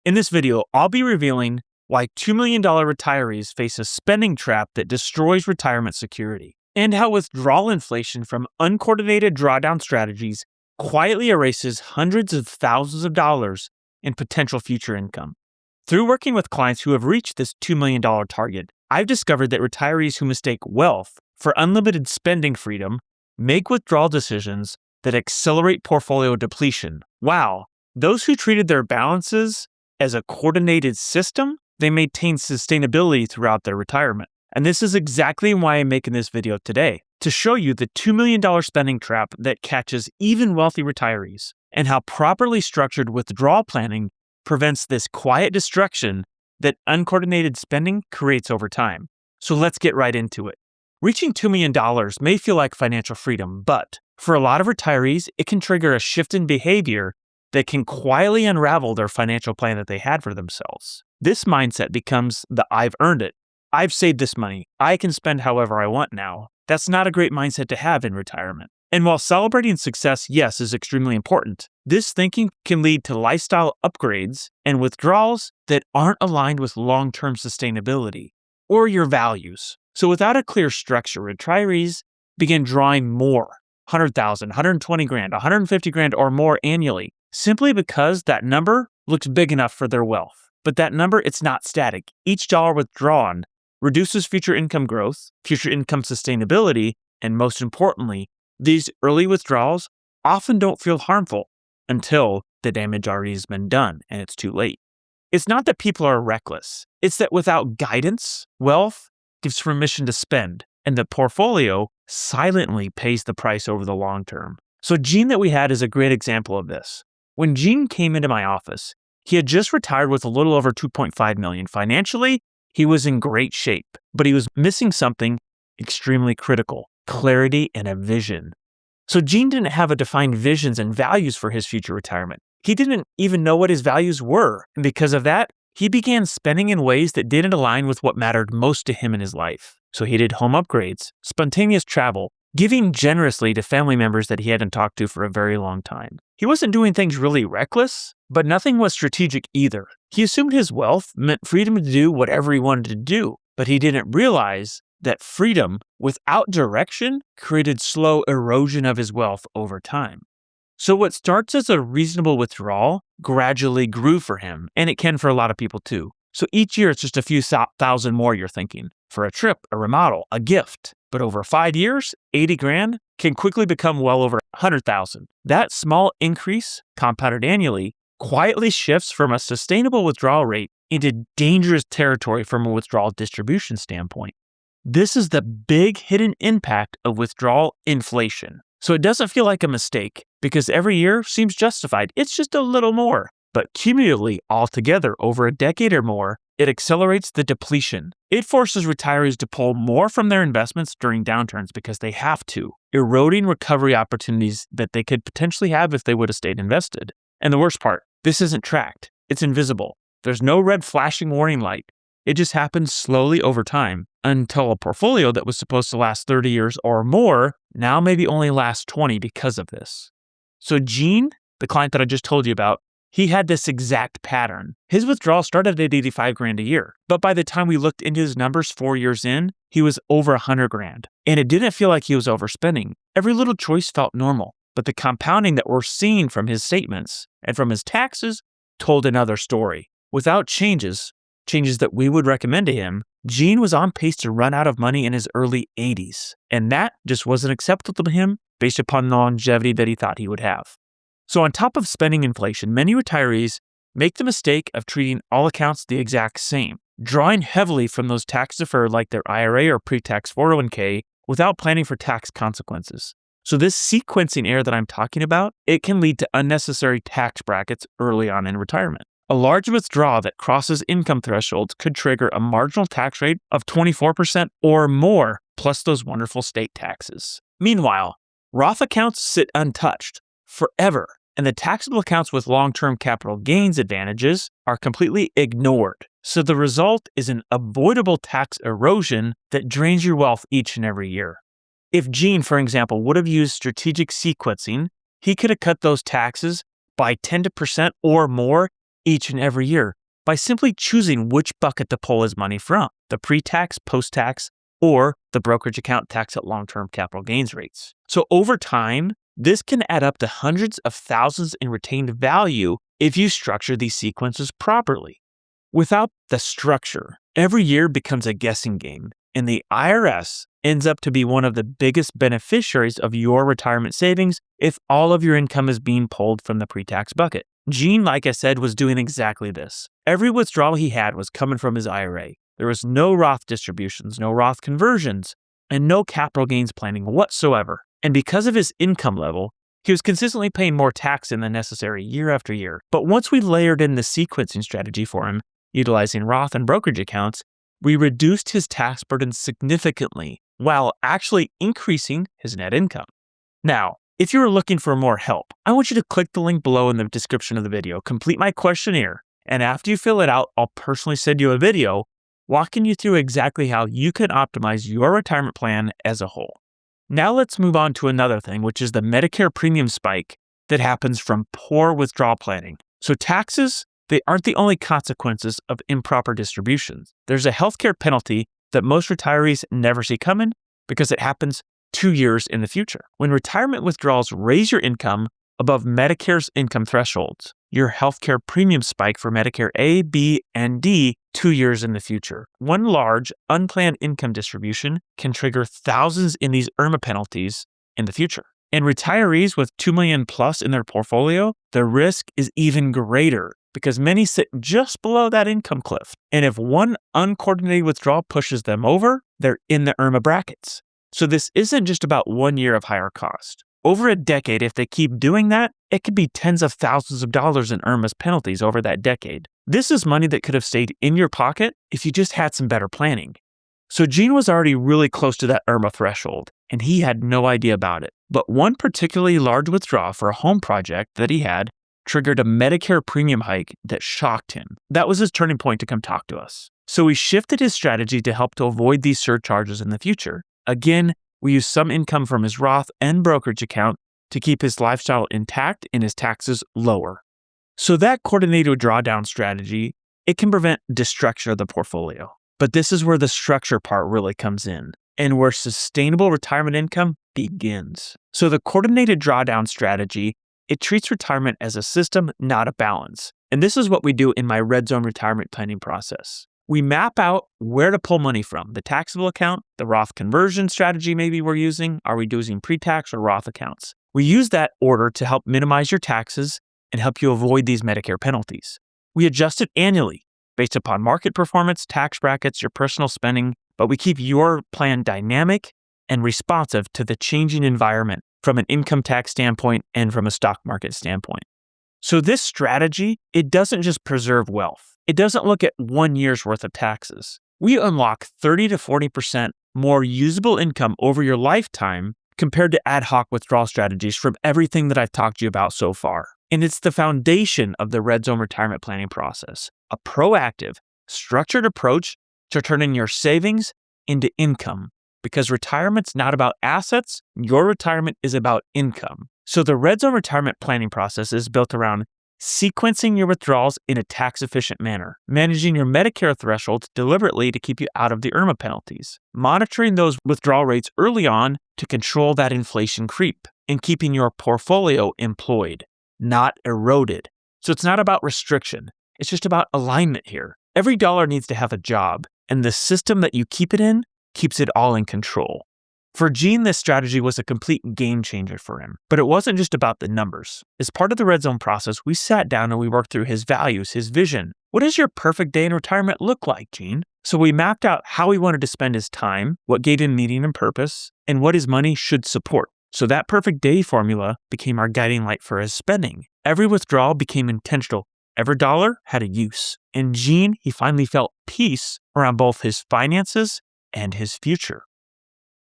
In this video, I'll be revealing why $2 million retirees face a spending trap that destroys retirement security, and how withdrawal inflation from uncoordinated drawdown strategies quietly erases hundreds of thousands of dollars in potential future income. Through working with clients who have reached this $2 million target, I've discovered that retirees who mistake wealth for unlimited spending freedom make withdrawal decisions that accelerate portfolio depletion. Wow, those who treated their balances as a coordinated system, they maintain sustainability throughout their retirement. And this is exactly why I'm making this video today, to show you the $2 million spending trap that catches even wealthy retirees, and how properly structured withdrawal planning prevents this quiet destruction that uncoordinated spending creates over time. So let's get right into it. Reaching $2 million may feel like financial freedom, but for a lot of retirees, it can trigger a shift in behavior that can quietly unravel their financial plan that they had for themselves. This mindset becomes the "I've earned it. I've saved this money. I can spend however I want now." That's not a great mindset to have in retirement. And while celebrating success, yes, is extremely important, this thinking can lead to lifestyle upgrades and withdrawals that aren't aligned with long-term sustainability or your values. So without a clear structure, retirees begin drawing more, 100,000, 120 grand, 150 grand or more annually, simply because that number looks big enough for their wealth. But that number, it's not static. Each dollar withdrawn reduces future income growth, future income sustainability, and most importantly, these early withdrawals often don't feel harmful until the damage already has been done and it's too late. It's not that people are reckless. It's that without guidance, wealth gives permission to spend, and the portfolio silently pays the price over the long term. So Gene that we had is a great example of this. When Gene came into my office, he had just retired with a little over $2.5 million. Financially, he was in great shape, but he was missing something extremely critical: clarity and a vision. So Gene didn't have a defined visions and values for his future retirement. He didn't even know what his values were. And because of that, he began spending in ways that didn't align with what mattered most to him in his life. So he did home upgrades, spontaneous travel, giving generously to family members that he hadn't talked to for a very long time. He wasn't doing things really reckless, but nothing was strategic either. He assumed his wealth meant freedom to do whatever he wanted to do, but he didn't realize that freedom without direction created slow erosion of his wealth over time. So what starts as a reasonable withdrawal gradually grew for him, and it can for a lot of people too. So each year it's just a few thousand more you're thinking, for a trip, a remodel, a gift. But over 5 years, 80 grand can quickly become well over 100,000. That small increase, compounded annually, quietly shifts from a sustainable withdrawal rate into dangerous territory from a withdrawal distribution standpoint. This is the big hidden impact of withdrawal inflation. So it doesn't feel like a mistake because every year seems justified. It's just a little more. But cumulatively, altogether, over a decade or more, it accelerates the depletion. It forces retirees to pull more from their investments during downturns because they have to, eroding recovery opportunities that they could potentially have if they would have stayed invested. And the worst part, this isn't tracked. It's invisible. There's no red flashing warning light. It just happens slowly over time until a portfolio that was supposed to last 30 years or more now maybe only lasts 20 because of this. So Gene, the client that I just told you about, he had this exact pattern. His withdrawal started at 85 grand a year, but by the time we looked into his numbers 4 years in, he was over 100 grand. And it didn't feel like he was overspending. Every little choice felt normal, but the compounding that we're seeing from his statements and from his taxes told another story. Without changes that we would recommend to him, Gene was on pace to run out of money in his early 80s. And that just wasn't acceptable to him based upon the longevity that he thought he would have. So on top of spending inflation, many retirees make the mistake of treating all accounts the exact same, drawing heavily from those tax deferred like their IRA or pre-tax 401k without planning for tax consequences. So this sequencing error that I'm talking about, it can lead to unnecessary tax brackets early on in retirement. A large withdrawal that crosses income thresholds could trigger a marginal tax rate of 24% or more, plus those wonderful state taxes. Meanwhile, Roth accounts sit untouched forever, and the taxable accounts with long-term capital gains advantages are completely ignored. So the result is an avoidable tax erosion that drains your wealth each and every year. If Gene, for example, would have used strategic sequencing, he could have cut those taxes by 10% or more each and every year by simply choosing which bucket to pull his money from, the pre-tax, post-tax, or the brokerage account tax at long-term capital gains rates. So over time, this can add up to hundreds of thousands in retained value if you structure these sequences properly. Without the structure, every year becomes a guessing game, and the IRS ends up to be one of the biggest beneficiaries of your retirement savings if all of your income is being pulled from the pre-tax bucket. Gene, like I said, was doing exactly this. Every withdrawal he had was coming from his IRA. There was no Roth distributions, no Roth conversions, and no capital gains planning whatsoever. And because of his income level, he was consistently paying more tax than necessary year after year. But once we layered in the sequencing strategy for him, utilizing Roth and brokerage accounts, we reduced his tax burden significantly while actually increasing his net income. Now, if you are looking for more help, I want you to click the link below in the description of the video, complete my questionnaire, and after you fill it out, I'll personally send you a video walking you through exactly how you can optimize your retirement plan as a whole. Now let's move on to another thing, which is the Medicare premium spike that happens from poor withdrawal planning. So taxes, they aren't the only consequences of improper distributions. There's a healthcare penalty that most retirees never see coming because it happens 2 years in the future. When retirement withdrawals raise your income above Medicare's income thresholds, your healthcare premium spike for Medicare A, B, and D 2 years in the future. One large, unplanned income distribution can trigger thousands in these IRMA penalties in the future. And retirees with $2 million plus in their portfolio, the risk is even greater because many sit just below that income cliff. And if one uncoordinated withdrawal pushes them over, they're in the IRMA brackets. So this isn't just about 1 year of higher cost. Over a decade, if they keep doing that, it could be tens of thousands of dollars in IRMA's penalties over that decade. This is money that could have stayed in your pocket if you just had some better planning. So Gene was already really close to that IRMA threshold, and he had no idea about it. But one particularly large withdrawal for a home project that he had triggered a Medicare premium hike that shocked him. That was his turning point to come talk to us. So he shifted his strategy to help to avoid these surcharges in the future. Again, we used some income from his Roth and brokerage account to keep his lifestyle intact and his taxes lower. So that coordinated drawdown strategy, it can prevent destruction of the portfolio. But this is where the structure part really comes in and where sustainable retirement income begins. So the coordinated drawdown strategy, it treats retirement as a system, not a balance. And this is what we do in my Red Zone retirement planning process. We map out where to pull money from, the taxable account, the Roth conversion strategy maybe we're using. Are we using pre-tax or Roth accounts? We use that order to help minimize your taxes and help you avoid these Medicare penalties. We adjust it annually based upon market performance, tax brackets, your personal spending, but we keep your plan dynamic and responsive to the changing environment from an income tax standpoint and from a stock market standpoint. So this strategy, it doesn't just preserve wealth. It doesn't look at 1 year's worth of taxes. We unlock 30 to 40% more usable income over your lifetime compared to ad hoc withdrawal strategies from everything that I've talked to you about so far. And it's the foundation of the Red Zone retirement planning process, a proactive, structured approach to turning your savings into income. Because retirement's not about assets, your retirement is about income. So the Red Zone retirement planning process is built around sequencing your withdrawals in a tax-efficient manner, managing your Medicare thresholds deliberately to keep you out of the IRMA penalties, monitoring those withdrawal rates early on to control that inflation creep, and keeping your portfolio employed, not eroded. So it's not about restriction. It's just about alignment here. Every dollar needs to have a job, and the system that you keep it in keeps it all in control. For Gene, this strategy was a complete game changer for him, but it wasn't just about the numbers. As part of the Red Zone process, we sat down and we worked through his values, his vision. What does your perfect day in retirement look like, Gene? So we mapped out how he wanted to spend his time, what gave him meaning and purpose, and what his money should support. So that perfect day formula became our guiding light for his spending. Every withdrawal became intentional. Every dollar had a use. And Gene, he finally felt peace around both his finances and his future.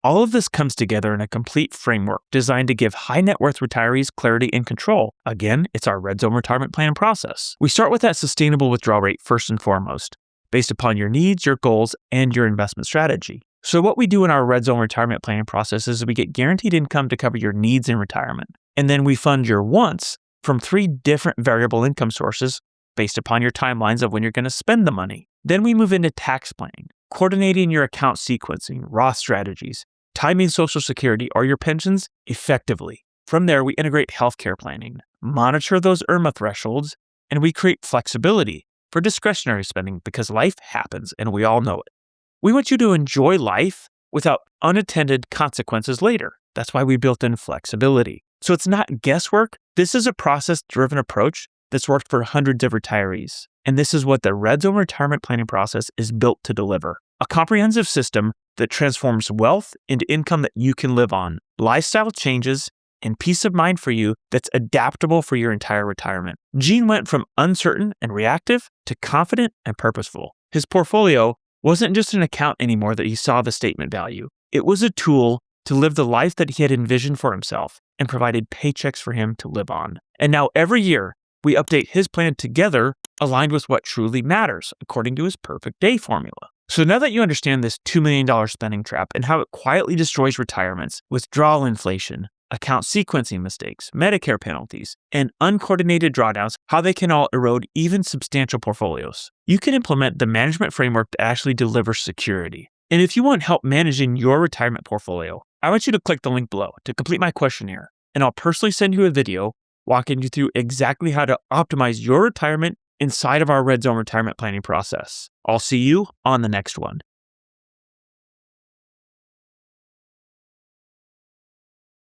All of this comes together in a complete framework designed to give high net worth retirees clarity and control. Again, it's our Red Zone retirement plan process. We start with that sustainable withdrawal rate first and foremost, based upon your needs, your goals, and your investment strategy. So what we do in our Red Zone retirement planning process is we get guaranteed income to cover your needs in retirement. And then we fund your wants from 3 different variable income sources based upon your timelines of when you're going to spend the money. Then we move into tax planning, coordinating your account sequencing, Roth strategies, timing Social Security or your pensions effectively. From there, we integrate healthcare planning, monitor those IRMA thresholds, and we create flexibility for discretionary spending because life happens and we all know it. We want you to enjoy life without unattended consequences later. That's why we built in flexibility. So it's not guesswork. This is a process-driven approach that's worked for hundreds of retirees. And this is what the Red Zone retirement planning process is built to deliver. A comprehensive system that transforms wealth into income that you can live on, lifestyle changes, and peace of mind for you that's adaptable for your entire retirement. Gene went from uncertain and reactive to confident and purposeful. His portfolio wasn't just an account anymore that he saw the statement value. It was a tool to live the life that he had envisioned for himself and provided paychecks for him to live on. And now every year, we update his plan together, aligned with what truly matters, according to his perfect day formula. So now that you understand this $2 million spending trap and how it quietly destroys retirements, withdrawal inflation, account sequencing mistakes, Medicare penalties, and uncoordinated drawdowns, how they can all erode even substantial portfolios, you can implement the management framework that actually delivers security. And if you want help managing your retirement portfolio, I want you to click the link below to complete my questionnaire, and I'll personally send you a video walking you through exactly how to optimize your retirement inside of our Red Zone retirement planning process. I'll see you on the next one.